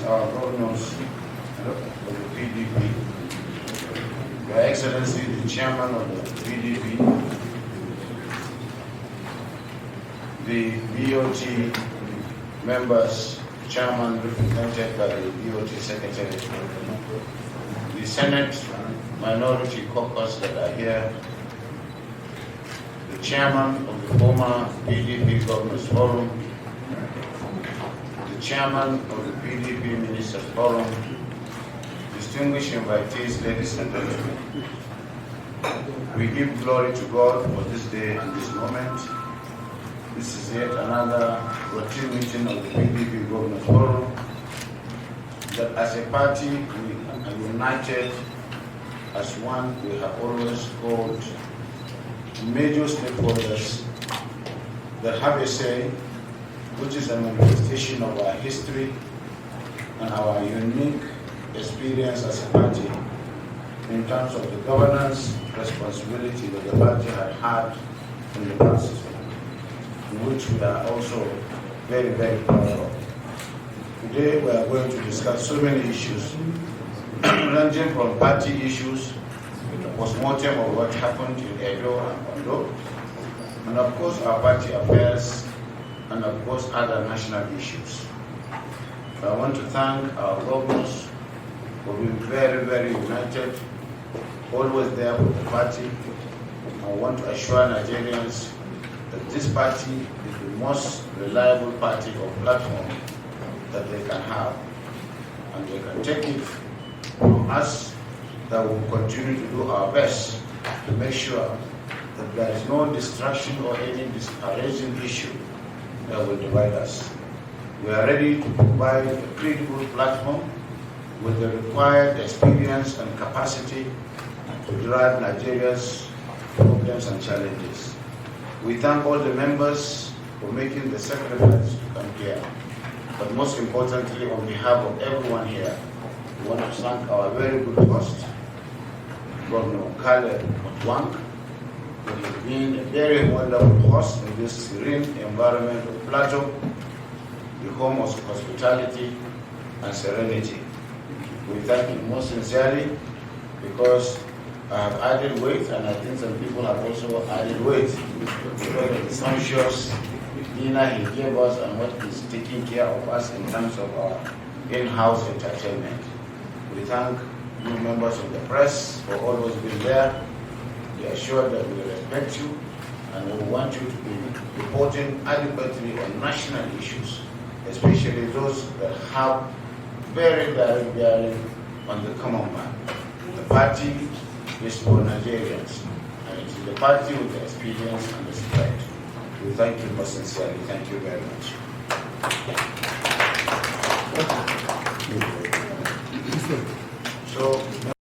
our governors of the PDP, Your Excellency, the Chairman of the PDP, the BOT members, Chairman represented by the BOT Secretary, the Senate Minority Caucus that are here, the Chairman of the former PDP Governors Forum, the Chairman of the PDP Ministers Forum, distinguished invitees, ladies and gentlemen. We give glory to God for this day and this moment. This is yet another routine meeting of the PDP Governors Forum, that as a party we are united as one. We have always called major stakeholders that have a say, which is a manifestation of our history and our unique experience as a party in terms of the governance responsibility that the party had in the past, in which we are also very, very proud of. Today we are going to discuss so many issues, ranging from party issues, the postmortem of what happened in Edo and Ondo, and of course our party affairs, and of course other national issues. I want to thank our governors for being very, very united, always there with the party. I want to assure Nigerians that this party is the most reliable party or platform that they can have, and they can take it from us, that we will continue to do our best to make sure that there is no distraction or any disparaging issue that will divide us. We are ready to provide a credible platform with the required experience and capacity to drive Nigeria's problems and challenges. We thank all the members for making the sacrifice to come here. But most importantly, on behalf of everyone here, we want to thank our very good host, Governor Kale Mutwang, for being a very wonderful host in this serene environment of Plateau, the home of hospitality and serenity. We thank him most sincerely because I have added weight, and I think some people have also added weight because of the sumptuous dinner he gave us and what he's taking care of us in terms of our in-house entertainment. We thank you members of the press for always being there. We are sure that we respect you and we want you to be reporting adequately on national issues, especially those that have very direct bearing on the common man. The party is for Nigerians, and it is the party with the experience and the strength. We thank you most sincerely. Thank you very much. So.